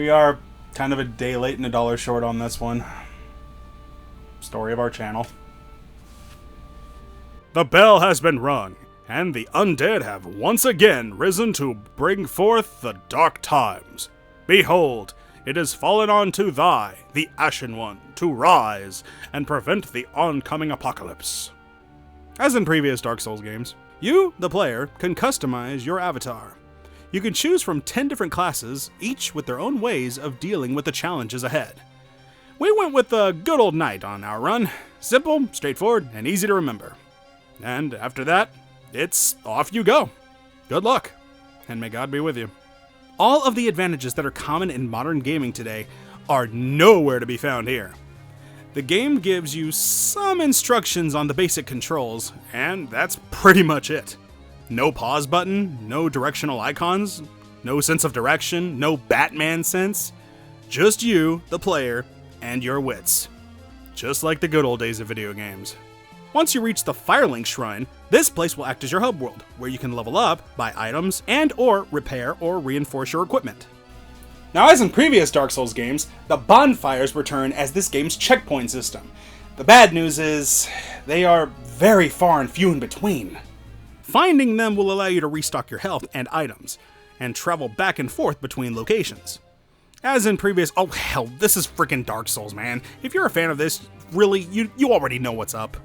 we are kind of a day late and a dollar short on this one. Story of our channel. The bell has been rung, and the undead have once again risen to bring forth the dark times. Behold, it has fallen unto thy, the Ashen One, to rise and prevent the oncoming apocalypse. As in previous Dark Souls games, you, the player, can customize your avatar. You can choose from 10 different classes, each with their own ways of dealing with the challenges ahead. We went with the good old knight on our run. Simple, straightforward, and easy to remember. And after that, it's off you go. Good luck, and may God be with you. All of the advantages that are common in modern gaming today are nowhere to be found here. The game gives you some instructions on the basic controls, and that's pretty much it. No pause button, no directional icons, no sense of direction, no Batman sense. Just you, the player, and your wits. Just like the good old days of video games. Once you reach the Firelink Shrine, this place will act as your hub world, where you can level up, buy items, and or repair or reinforce your equipment. Now, as in previous Dark Souls games, the bonfires return as this game's checkpoint system. The bad news is, they are very far and few in between. Finding them will allow you to restock your health and items, and travel back and forth between locations. As in previous, oh hell, this is freaking Dark Souls, man. If you're a fan of this, really, you already know what's up.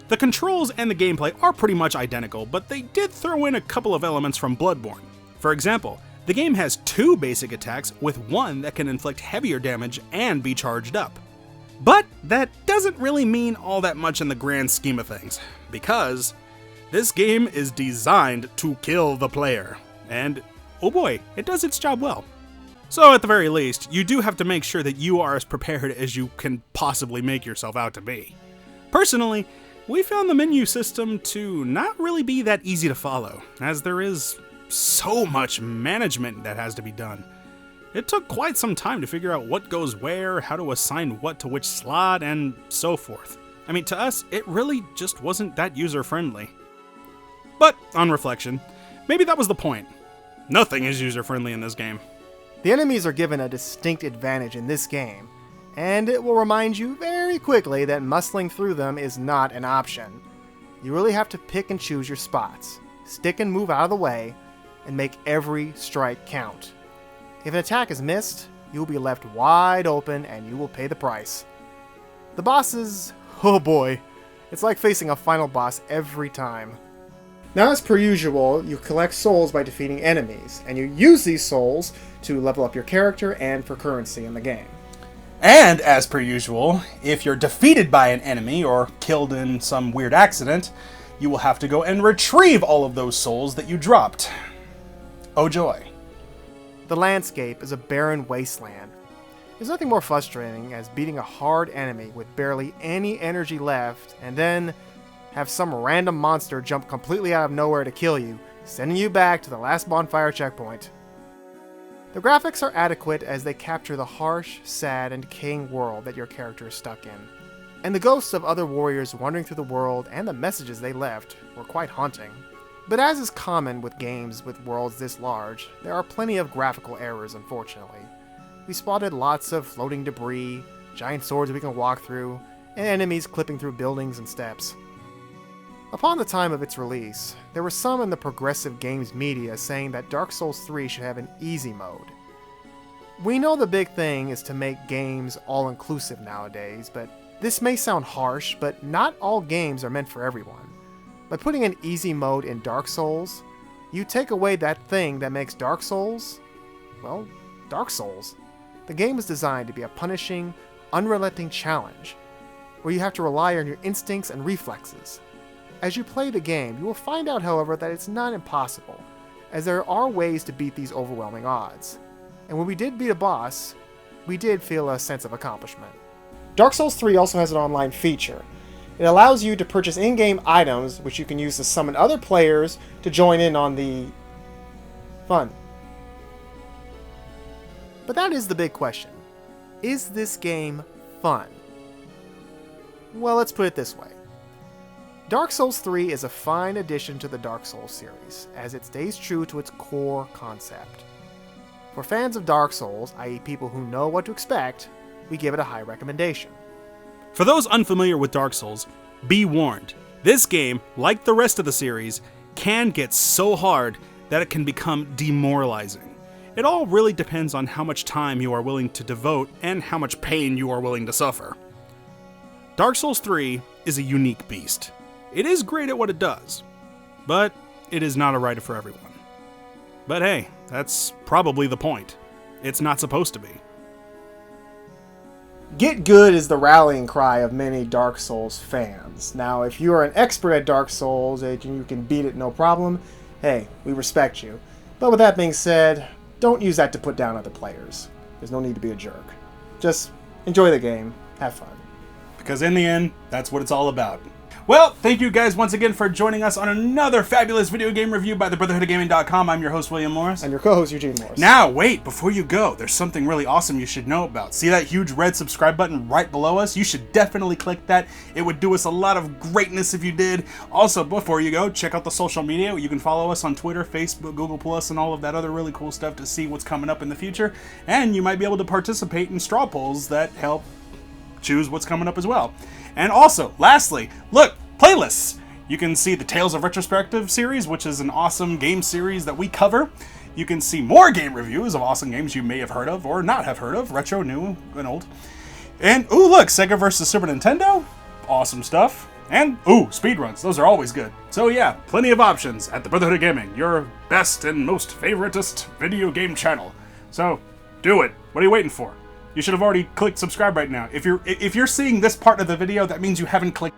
The controls and the gameplay are pretty much identical, but they did throw in a couple of elements from Bloodborne. For example, the game has 2 basic attacks with one that can inflict heavier damage and be charged up. But that doesn't really mean all that much in the grand scheme of things, because this game is designed to kill the player, and oh boy, it does its job well. So at the very least, you do have to make sure that you are as prepared as you can possibly make yourself out to be. Personally, we found the menu system to not really be that easy to follow, as there is so much management that has to be done. It took quite some time to figure out what goes where, how to assign what to which slot, and so forth. I mean, to us, it really just wasn't that user-friendly. But, on reflection, maybe that was the point. Nothing is user-friendly in this game. The enemies are given a distinct advantage in this game, and it will remind you very quickly that muscling through them is not an option. You really have to pick and choose your spots, stick and move out of the way, and make every strike count. If an attack is missed, you will be left wide open and you will pay the price. The bosses, oh boy, it's like facing a final boss every time. Now, as per usual, you collect souls by defeating enemies, and you use these souls to level up your character and for currency in the game. And, as per usual, if you're defeated by an enemy or killed in some weird accident, you will have to go and retrieve all of those souls that you dropped. Oh joy. The landscape is a barren wasteland. There's nothing more frustrating as beating a hard enemy with barely any energy left, and then have some random monster jump completely out of nowhere to kill you, sending you back to the last bonfire checkpoint. The graphics are adequate as they capture the harsh, sad, and decaying world that your character is stuck in. And the ghosts of other warriors wandering through the world and the messages they left were quite haunting. But as is common with games with worlds this large, there are plenty of graphical errors, unfortunately. We spotted lots of floating debris, giant swords we can walk through, and enemies clipping through buildings and steps. Upon the time of its release, there were some in the progressive games media saying that Dark Souls 3 should have an easy mode. We know the big thing is to make games all-inclusive nowadays, but this may sound harsh, but not all games are meant for everyone. By putting an easy mode in Dark Souls, you take away that thing that makes Dark Souls, well, Dark Souls. The game is designed to be a punishing, unrelenting challenge, where you have to rely on your instincts and reflexes. As you play the game, you will find out, however, that it's not impossible, as there are ways to beat these overwhelming odds. And when we did beat a boss, we did feel a sense of accomplishment. Dark Souls 3 also has an online feature. It allows you to purchase in-game items, which you can use to summon other players to join in on the fun. But that is the big question. Is this game fun? Well, let's put it this way. Dark Souls 3 is a fine addition to the Dark Souls series, as it stays true to its core concept. For fans of Dark Souls, i.e. people who know what to expect, we give it a high recommendation. For those unfamiliar with Dark Souls, be warned. This game, like the rest of the series, can get so hard that it can become demoralizing. It all really depends on how much time you are willing to devote and how much pain you are willing to suffer. Dark Souls 3 is a unique beast. It is great at what it does, but it is not a writer for everyone. But hey, that's probably the point. It's not supposed to be. Get good is the rallying cry of many Dark Souls fans. Now, if you are an expert at Dark Souls and you can beat it no problem, hey, we respect you. But with that being said, don't use that to put down other players. There's no need to be a jerk. Just enjoy the game, have fun. Because in the end, that's what it's all about. Well, thank you guys once again for joining us on another fabulous video game review by the Brotherhoodofgaming.com. I'm your host, William Morris. I'm your co-host, Eugene Morris. Now, wait, before you go, there's something really awesome you should know about. See that huge red subscribe button right below us? You should definitely click that. It would do us a lot of greatness if you did. Also, before you go, check out the social media. You can follow us on Twitter, Facebook, Google+, and all of that other really cool stuff to see what's coming up in the future. And you might be able to participate in straw polls that help choose what's coming up as well. And also, lastly, look, playlists. You can see the Tales of Retrospective series, which is an awesome game series that we cover. You can see more game reviews of awesome games you may have heard of or not have heard of, retro, new, and old. And, ooh, look, Sega vs. Super Nintendo. Awesome stuff. And, ooh, speedruns. Those are always good. So yeah, plenty of options at the Brotherhood of Gaming, your best and most favoritist video game channel. So, do it. What are you waiting for? You should have already clicked subscribe right now. If you're seeing this part of the video, that means you haven't clicked.